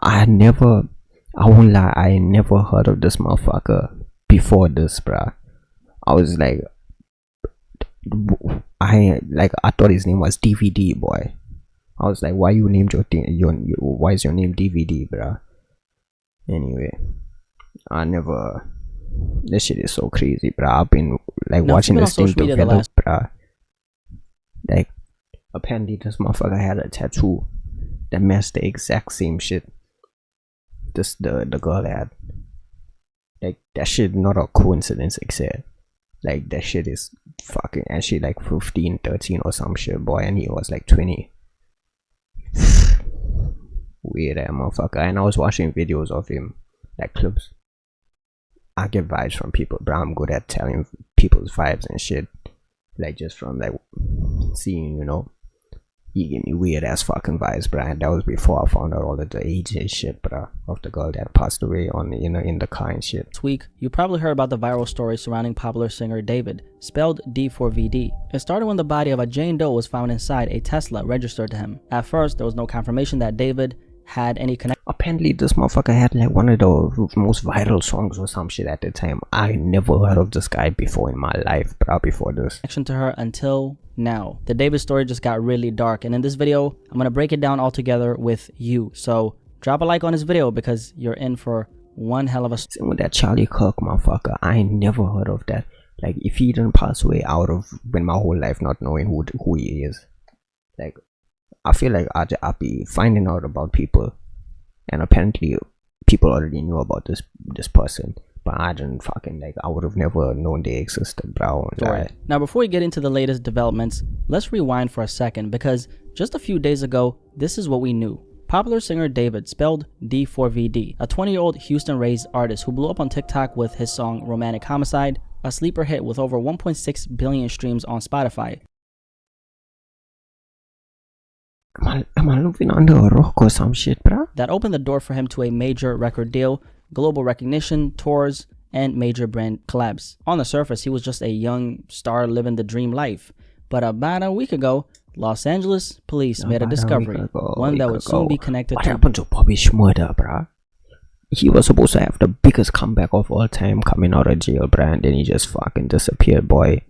I won't lie, I never heard of this motherfucker before this, bruh. I was like, I thought his name was DVD boy. I was like, why you named why is your name DVD, bruh? Anyway, this shit is so crazy, bruh. I've been like watching this thing develop, bruh. Like, apparently this motherfucker had a tattoo that matched the exact same shit the girl had. Like, that shit not a coincidence, except like that shit is fucking, and she like 15, 13 or some shit, boy, and he was like 20. Weird ass motherfucker. And I was watching videos of him, like clips. I get vibes from people, bro. I'm good at telling people's vibes and shit, like just from like seeing, you know. He gave me weird ass fucking vibes, bro. And that was before I found out all of the age and shit, bro, of the girl that passed away on, you know, in the car and shit. This week, you probably heard about the viral story surrounding popular singer David, spelled D4VD. It started when the body of a Jane Doe was found inside a Tesla registered to him. At first, there was no confirmation that David had any connection. Apparently, this motherfucker had like one of the most viral songs or some shit at the time. I never heard of this guy before in my life, bro, before this. Connection to her until now. The David story just got really dark, and in this video, I'm gonna break it down all together with you. So drop a like on this video because you're in for one hell of a Same with that Charlie Kirk motherfucker. I ain't never heard of that. Like, if he didn't pass away, I would have been my whole life not knowing who he is. Like, I feel like I'd be finding out about people, and apparently people already knew about this person, but I didn't fucking, like, I would have never known they existed, bro. Now, before we get into the latest developments, let's rewind for a second, because just a few days ago, this is what we knew. Popular singer David, spelled D4VD, a 20-year-old Houston-raised artist who blew up on TikTok with his song Romantic Homicide, a sleeper hit with over 1.6 billion streams on Spotify. Am I living under a rock or some shit, bro? That opened the door for him to a major record deal, global recognition, tours, and major brand collabs. On the surface, he was just a young star living the dream life. But about a week ago, Los Angeles police made a discovery, one that would soon be connected to... What happened to Bobby Shmurda, bro? He was supposed to have the biggest comeback of all time coming out of jail, bro, and then he just fucking disappeared, boy.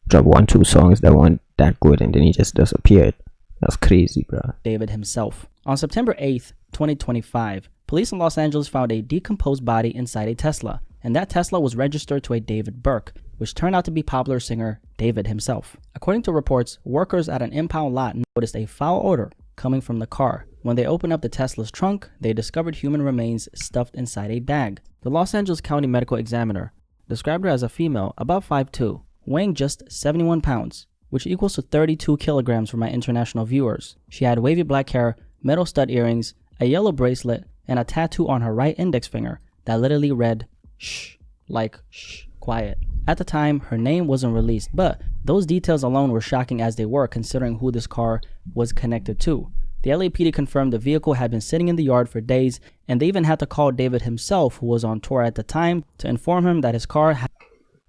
Dropped 1-2 songs that weren't that good, and then he just disappeared. That's crazy, bro. David himself. On September 8th, 2025, police in Los Angeles found a decomposed body inside a Tesla, and that Tesla was registered to a David Burke, which turned out to be popular singer David himself. According to reports, workers at an impound lot noticed a foul odor coming from the car. When they opened up the Tesla's trunk, they discovered human remains stuffed inside a bag. The Los Angeles County Medical Examiner described her as a female, about 5'2", weighing just 71 pounds. Which equals to 32 kilograms for my international viewers. She had wavy black hair, metal stud earrings, a yellow bracelet, and a tattoo on her right index finger that literally read, shh, like, shh, quiet. At the time, her name wasn't released, but those details alone were shocking as they were considering who this car was connected to. The LAPD confirmed the vehicle had been sitting in the yard for days, and they even had to call David himself, who was on tour at the time, to inform him that his car had...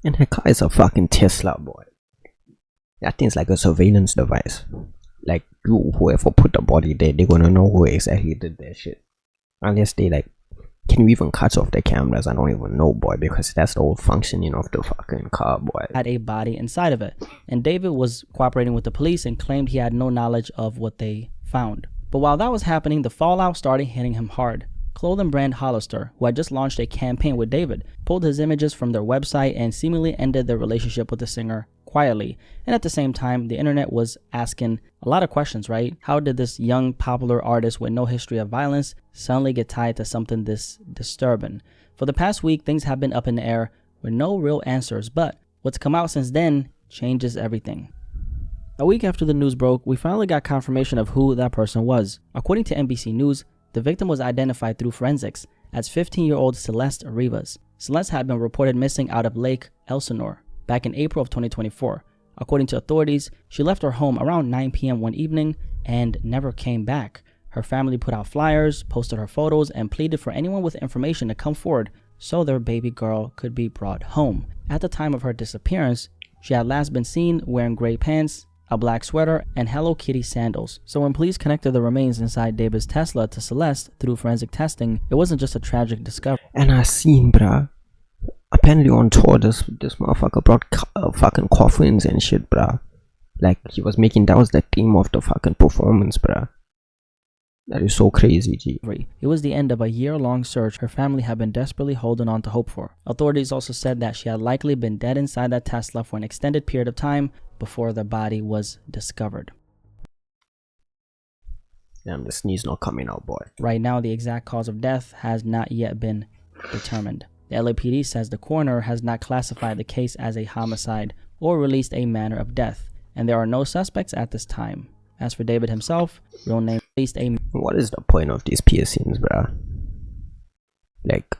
And her car is a fucking Tesla, boy. That thing's like a surveillance device. Like, whoever put the body there, they're gonna know who exactly did that shit. Unless they like, can you even cut off the cameras? I don't even know, boy, because that's the whole functioning of the fucking car, boy. Had a body inside of it, and David was cooperating with the police and claimed he had no knowledge of what they found. But while that was happening, the fallout started hitting him hard. Clothing brand Hollister, who had just launched a campaign with David, pulled his images from their website and seemingly ended their relationship with the singer quietly. And at the same time, the internet was asking a lot of questions, right? How did this young popular artist with no history of violence suddenly get tied to something this disturbing? For the past week, things have been up in the air with no real answers, but what's come out since then changes everything. A week after the news broke, we finally got confirmation of who that person was. According to NBC News, the victim was identified through forensics as 15-year-old Celeste Rivas. Celeste had been reported missing out of Lake Elsinore back in April of 2024. According to authorities, she left her home around 9 p.m. one evening and never came back. Her family put out flyers, posted her photos, and pleaded for anyone with information to come forward so their baby girl could be brought home. At the time of her disappearance, she had last been seen wearing gray pants a black sweater, and Hello Kitty sandals. So when police connected the remains inside David's Tesla to Celeste through forensic testing, it wasn't just a tragic discovery. And I seen, bruh, apparently on tour, this motherfucker brought fucking coffins and shit, bruh. Like, he was making, that was the theme of the fucking performance, bruh. That is so crazy, G. It was the end of a year-long search her family had been desperately holding on to hope for. Authorities also said that she had likely been dead inside that Tesla for an extended period of time before the body was discovered. Damn, the sneeze not coming out, boy. Right now, the exact cause of death has not yet been determined. The LAPD says the coroner has not classified the case as a homicide or released a manner of death, and there are no suspects at this time. As for David himself, real name released a... What is the point of these piercings, bruh? Like,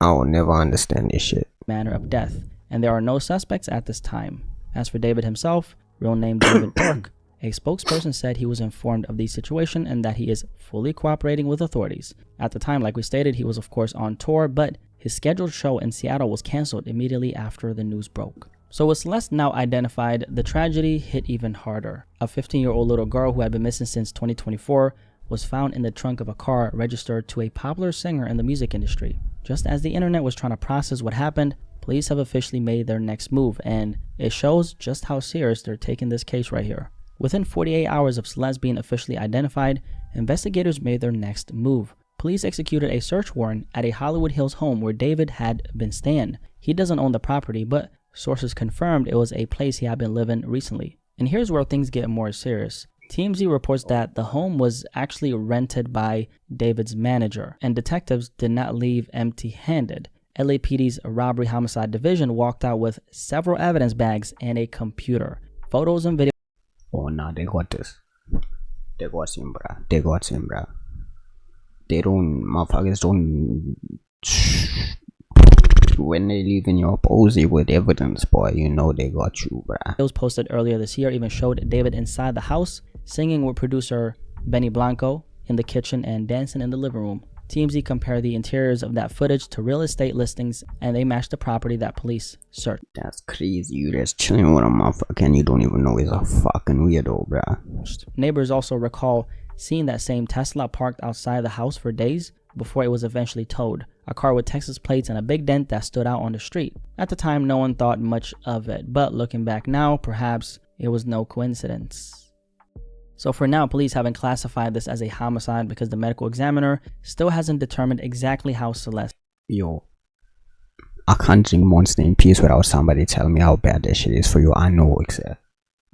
I will never understand this shit. Manner of death, and there are no suspects at this time. As for David himself, real name David Burke, a spokesperson said he was informed of the situation and that he is fully cooperating with authorities. At the time, like we stated, he was of course on tour, but his scheduled show in Seattle was canceled immediately after the news broke. So with Celeste now identified, the tragedy hit even harder. A 15-year-old little girl who had been missing since 2024 was found in the trunk of a car registered to a popular singer in the music industry. Just as the internet was trying to process what happened, police have officially made their next move, and it shows just how serious they're taking this case right here. Within 48 hours of Celeste being officially identified, investigators made their next move. Police executed a search warrant at a Hollywood Hills home where David had been staying. He doesn't own the property, but sources confirmed it was a place he had been living recently. And here's where things get more serious. TMZ reports that the home was actually rented by David's manager, and detectives did not leave empty-handed. LAPD's robbery homicide division walked out with several evidence bags and a computer. Photos and videos. Oh, nah, they got this. They got him, bruh. They got him, bruh. They don't, motherfuckers don't... When they leave in your posy with evidence, boy, you know they got you, bruh. Videos posted earlier this year even showed David inside the house, singing with producer Benny Blanco in the kitchen and dancing in the living room. TMZ compared the interiors of that footage to real estate listings, and they matched the property that police searched. That's crazy. You just chilling with a motherfucker and you don't even know he's a fucking weirdo, bruh. Neighbors also recall seeing that same Tesla parked outside the house for days before it was eventually towed. A car with Texas plates and a big dent that stood out on the street. At the time, no one thought much of it, but looking back now, perhaps it was no coincidence. So for now, police haven't classified this as a homicide because the medical examiner still hasn't determined exactly how Celeste... Yo, I can't drink Monster in peace without somebody telling me how bad that shit is for you. I know, except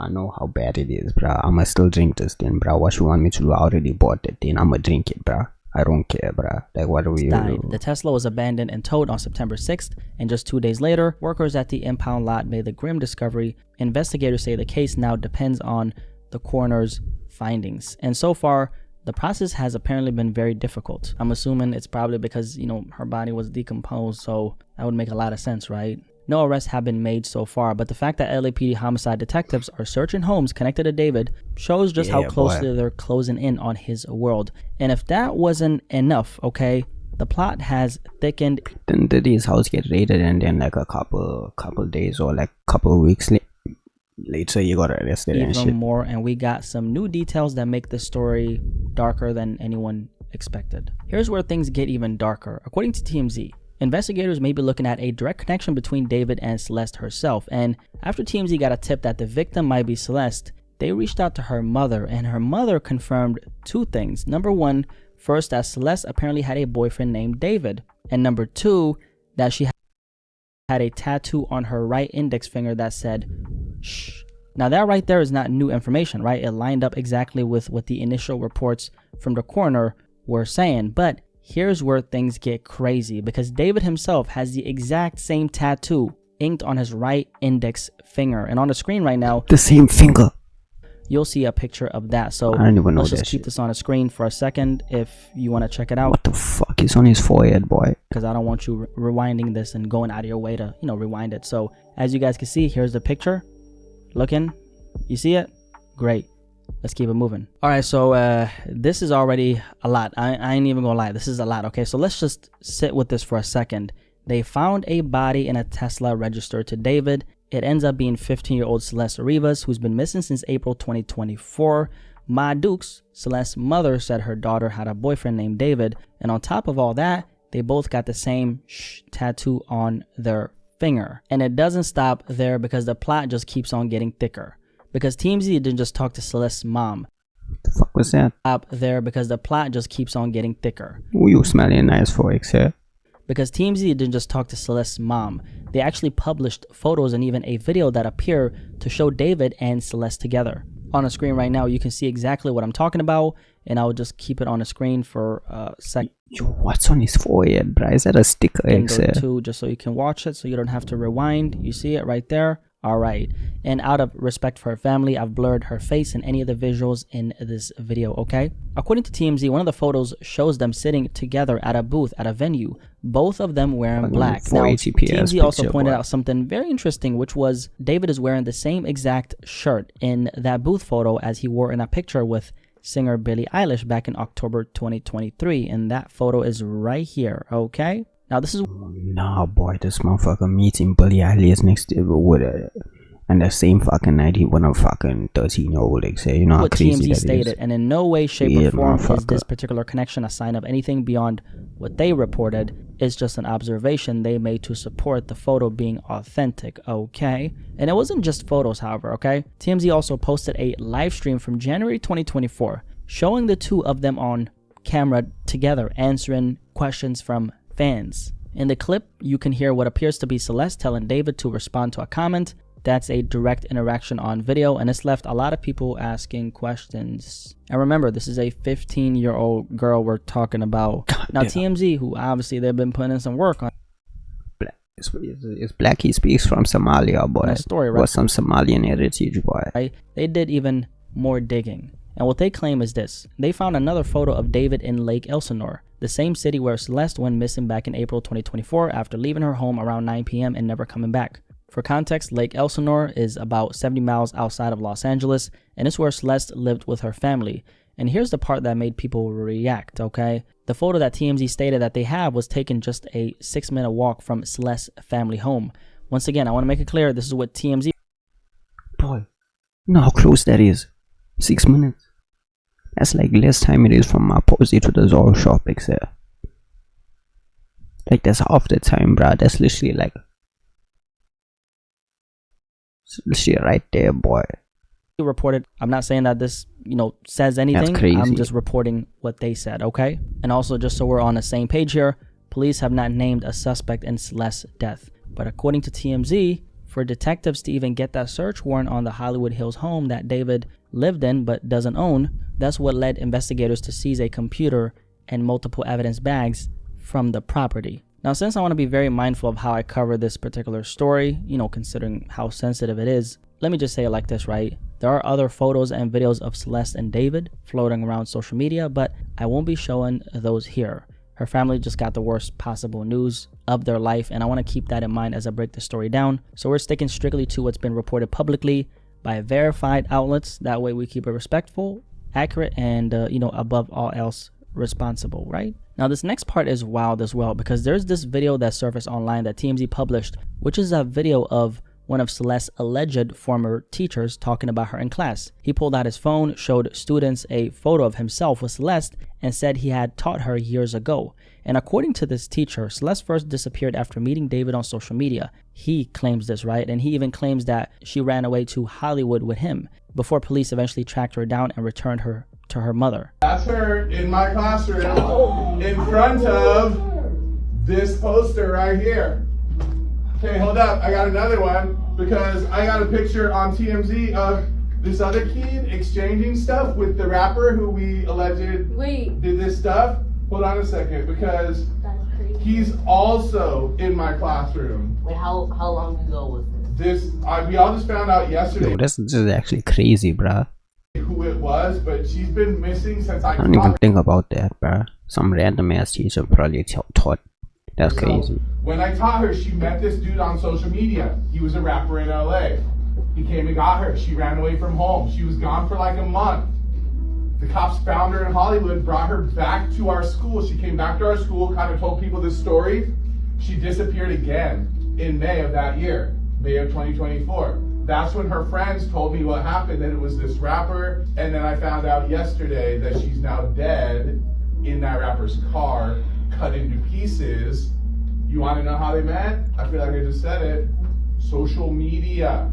I know how bad it is, bruh. I'ma still drink this thing, bruh. What you want me to do? I already bought that thing. I'ma drink it, bruh. I don't care, bruh. Like, what do we do? The Tesla was abandoned and towed on September 6th, and just 2 days later, workers at the impound lot made the grim discovery. Investigators say the case now depends on the coroner's findings, and so far, the process has apparently been very difficult. I'm assuming it's probably because, you know, her body was decomposed, so that would make a lot of sense, right? No arrests have been made so far, but the fact that LAPD homicide detectives are searching homes connected to David shows just how closely they're closing in on his world. And if that wasn't enough, okay, the plot has thickened. Then did his house get raided, and then like a couple days or like couple of weeks later you got arrested and shit. Even more, and we got some new details that make the story darker than anyone expected. Here's where things get even darker. According to TMZ, investigators may be looking at a direct connection between David and Celeste herself, and after TMZ got a tip that the victim might be Celeste, they reached out to her mother, and her mother confirmed two things. Number one, first, that Celeste apparently had a boyfriend named David, and number two, that she had a tattoo on her right index finger that said, "Shh." Now that right there is not new information, right? It lined up exactly with what the initial reports from the coroner were saying, but here's where things get crazy, because David himself has the exact same tattoo inked on his right index finger. And on the screen right now, the same finger, you'll see a picture of that. So I don't even know let's that just keep shit. this on the screen for a second if you want to check it out. What the fuck is on his forehead, boy? Because I don't want you rewinding this and going out of your way to, you know, rewind it. So as you guys can see, here's the picture. Looking, you see it? Great. Let's keep it moving. All right, so this is already a lot. I ain't even gonna lie, this is a lot. Okay, so let's just sit with this for a second. They found a body in a Tesla registered to David, It ends up being 15-year-old Celeste Rivas, who's been missing since April 2024. Ma Dukes, Celeste's mother, said her daughter had a boyfriend named David, and on top of all that, they both got the same tattoo on their finger. And it doesn't stop there because the plot just keeps on getting thicker. Because TMZ didn't just talk to Celeste's mom. The fuck was that? Up there because the plot just keeps on getting thicker. Who you smelling nice for, except? Because TMZ didn't just talk to Celeste's mom. They actually published photos and even a video that appear to show David and Celeste together. On the screen right now, you can see exactly what I'm talking about, and I'll just keep it on the screen for a sec. Yo, what's on his forehead, bro? Is that a sticker? Too, just so you can watch it, so you don't have to rewind. You see it right there? Alright, and out of respect for her family, I've blurred her face in any of the visuals in this video, okay? According to TMZ, one of the photos shows them sitting together at a booth at a venue, both of them wearing black. Now, TMZ also pointed out something very interesting, which was David is wearing the same exact shirt in that booth photo as he wore in a picture with singer Billie Eilish back in October 2023, and that photo is right here, okay? Now this is nah, boy, this motherfucker meeting Billie Eilish next to with a, and the same fucking night he went a fucking 13-year-old. Like, say, you know how crazy TMZ that stated, is. And in no way, shape, or form is this particular connection a sign of anything beyond what they reported. It's just an observation they made to support the photo being authentic, okay? And it wasn't just photos, however, okay? TMZ also posted a live stream from January 2024 showing the two of them on camera together answering questions from fans. In the clip, you can hear what appears to be Celeste telling David to respond to a comment. That's a direct interaction on video, and it's left a lot of people asking questions. And remember, this is a 15-year-old girl we're talking about. Now, TMZ, who obviously they've been putting in some work on. It's Blackie speaks from Somalia, boy. Story, right? Or some Somalian heritage, boy. Right? They did even more digging. And what they claim is this. They found another photo of David in Lake Elsinore, the same city where Celeste went missing back in April 2024 after leaving her home around 9 p.m. and never coming back. For context, Lake Elsinore is about 70 miles outside of Los Angeles, and it's where Celeste lived with her family. And here's the part that made people react, okay? The photo that TMZ stated that they have was taken just a 6-minute walk from Celeste's family home. Once again, I want to make it clear, this is what TMZ... Boy, you know how close that is? 6 minutes. That's like less time it is from my posy to the Zoro shop, except. Like, that's half the time, bruh. That's literally like... It's literally right there, boy. Reported. I'm not saying that this, says anything. That's crazy. I'm just reporting what they said, okay? And also, just so we're on the same page here, police have not named a suspect in Celeste's death. But according to TMZ, for detectives to even get that search warrant on the Hollywood Hills home that David lived in but doesn't own, that's what led investigators to seize a computer and multiple evidence bags from the property. Now, since I want to be very mindful of how I cover this particular story, considering how sensitive it is, let me just say it like this, right? There are other photos and videos of Celeste and David floating around social media, but I won't be showing those here. Her family just got the worst possible news of their life, and I want to keep that in mind as I break the story down. So we're sticking strictly to what's been reported publicly by verified outlets. That way we keep it respectful, accurate, and, above all else, responsible, right? Now, this next part is wild as well, because there's this video that surfaced online that TMZ published, which is a video of one of Celeste's alleged former teachers talking about her in class. He pulled out his phone, showed students a photo of himself with Celeste, and said he had taught her years ago. And according to this teacher, Celeste first disappeared after meeting David on social media. He claims this, right? And he even claims that she ran away to Hollywood with him before police eventually tracked her down and returned her to her mother. That's her in my classroom in front of this poster right here. Okay, hold up. I got another one because I got a picture on TMZ of this other kid exchanging stuff with the rapper who we alleged did this stuff. Hold on a second, because he's also in my classroom. Wait, how long ago was this? We all just found out yesterday. Yo, this is actually crazy, bruh. Who it was, but she's been missing since I don't even think about that, bruh. Some random ass teacher probably taught. That's crazy. When I taught her, she met this dude on social media. He was a rapper in LA. He came and got her. She ran away from home. She was gone for like a month. The cops found her in Hollywood, brought her back to our school. She came back to our school, kind of told people this story. She disappeared again in May of that year. May of 2024. That's when her friends told me what happened, that it was this rapper, and then I found out yesterday that she's now dead in that rapper's car, cut into pieces. You want to know how they met? I feel like I just said it. Social media.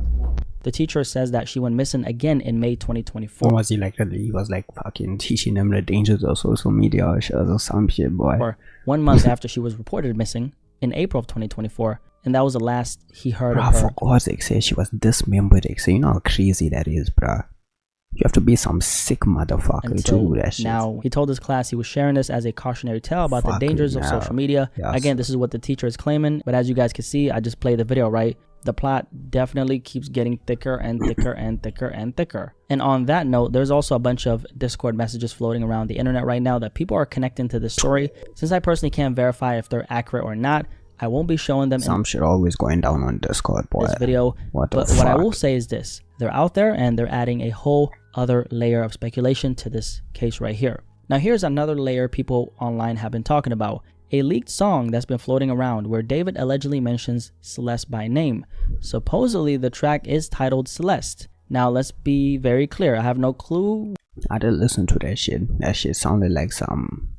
The teacher says that she went missing again in May 2024. Was he like, he was like fucking teaching them the dangers of social media or some shit, boy. Or 1 month after she was reported missing in April of 2024. And that was the last he heard of her. For God's sake, say she was dismembered. So you know how crazy that is, bruh. You have to be some sick motherfucker to do that shit. Now, he told his class he was sharing this as a cautionary tale about the dangers of social media. Yes. Again, this is what the teacher is claiming. But as you guys can see, I just played the video, right? The plot definitely keeps getting thicker and thicker and thicker and thicker. And on that note, there's also a bunch of Discord messages floating around the internet right now that people are connecting to this story. Since I personally can't verify if they're accurate or not, I won't be showing them. Some shit always going down on Discord, boy. This video. What I will say is this: they're out there and they're adding a whole other layer of speculation to this case right here. Now, here's another layer people online have been talking about: a leaked song that's been floating around where David allegedly mentions Celeste by name. Supposedly, the track is titled Celeste. Now, let's be very clear. I have no clue. I did listen to that shit. That shit sounded like some,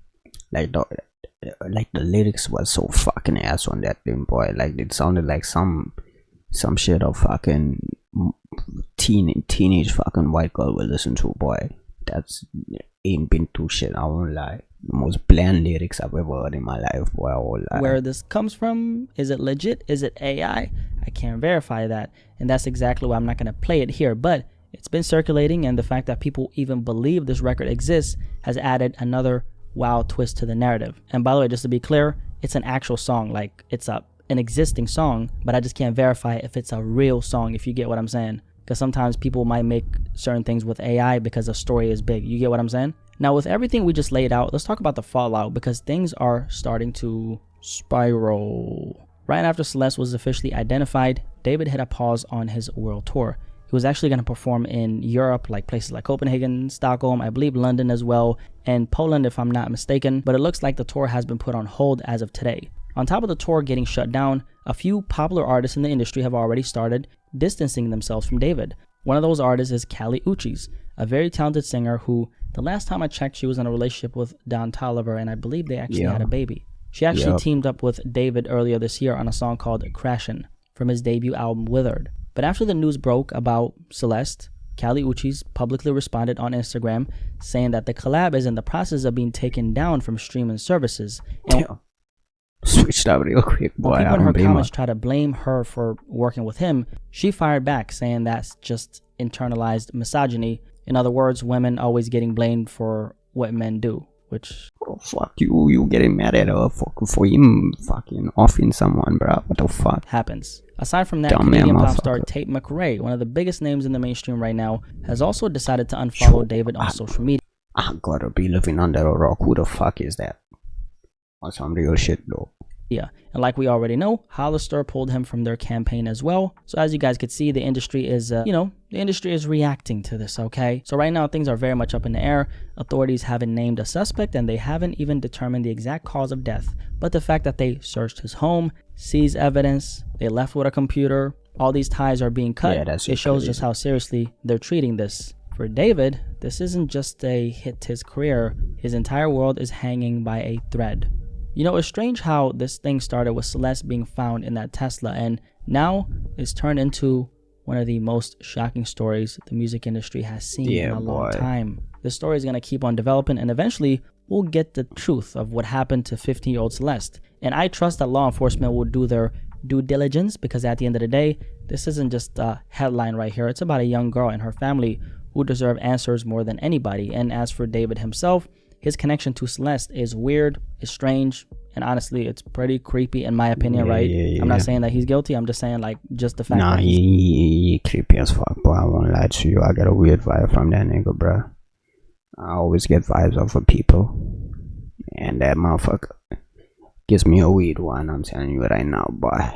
like the lyrics was so fucking ass on that thing, boy. Like it sounded like some shit of fucking teenage fucking white girl will listen to, boy. That's ain't been through shit, I won't lie. The most bland lyrics I've ever heard in my life, boy. I won't lie. Where this comes from, is it legit? Is it AI? I can't verify that, and that's exactly why I'm not gonna play it here. But it's been circulating, and the fact that people even believe this record exists has added another wild twist to the narrative. And by the way, just to be clear, it's an actual song. Like, it's an existing song, but I just can't verify if it's a real song, if you get what I'm saying. Because sometimes people might make certain things with AI because the story is big. You get what I'm saying? Now, with everything we just laid out, let's talk about the fallout, because things are starting to spiral. Right after Celeste was officially identified, David hit a pause on his world tour. He was actually going to perform in Europe, like places like Copenhagen, Stockholm, I believe London as well, and Poland if I'm not mistaken, but it looks like the tour has been put on hold as of today. On top of the tour getting shut down, a few popular artists in the industry have already started distancing themselves from David. One of those artists is Kali Uchis, a very talented singer who, the last time I checked, she was in a relationship with Don Toliver, and I believe they actually had a baby. She actually teamed up with David earlier this year on a song called Crashin' from his debut album Withered. But after the news broke about Celeste, Kali Uchis publicly responded on Instagram saying that the collab is in the process of being taken down from streaming services. And switched up real quick, boy. When people in her comments try to blame her for working with him, she fired back saying that's just internalized misogyny. In other words, women always getting blamed for what men do, which... Oh, fuck you getting mad at her for him fucking offing someone, bro. What the fuck? Happens. Aside from that, Canadian pop star Tate McRae, one of the biggest names in the mainstream right now, has also decided to unfollow David on social media. I gotta be living under a rock. Who the fuck is that? On some real shit though. Yeah, and like we already know, Hollister pulled him from their campaign as well. So as you guys could see, the industry is, the industry is reacting to this, okay? So right now, things are very much up in the air. Authorities haven't named a suspect, and they haven't even determined the exact cause of death. But the fact that they searched his home, seized evidence, they left with a computer, all these ties are being cut. Yeah, it shows just how seriously they're treating this. For David, this isn't just a hit to his career. His entire world is hanging by a thread. You know, it's strange how this thing started with Celeste being found in that Tesla, and now it's turned into one of the most shocking stories the music industry has seen in a long time. The story is going to keep on developing, and eventually we'll get the truth of what happened to 15-year-old Celeste. And I trust that law enforcement will do their due diligence, because at the end of the day, this isn't just a headline right here. It's about a young girl and her family who deserve answers more than anybody. And as for David himself, his connection to Celeste is weird, it's strange, and honestly, it's pretty creepy in my opinion, right? I'm not saying that he's guilty. I'm just saying, like, just the fact that he creepy as fuck, bro. I won't lie to you. I got a weird vibe from that nigga, bro. I always get vibes off of people, and that motherfucker gives me a weird one. I'm telling you right now, boy.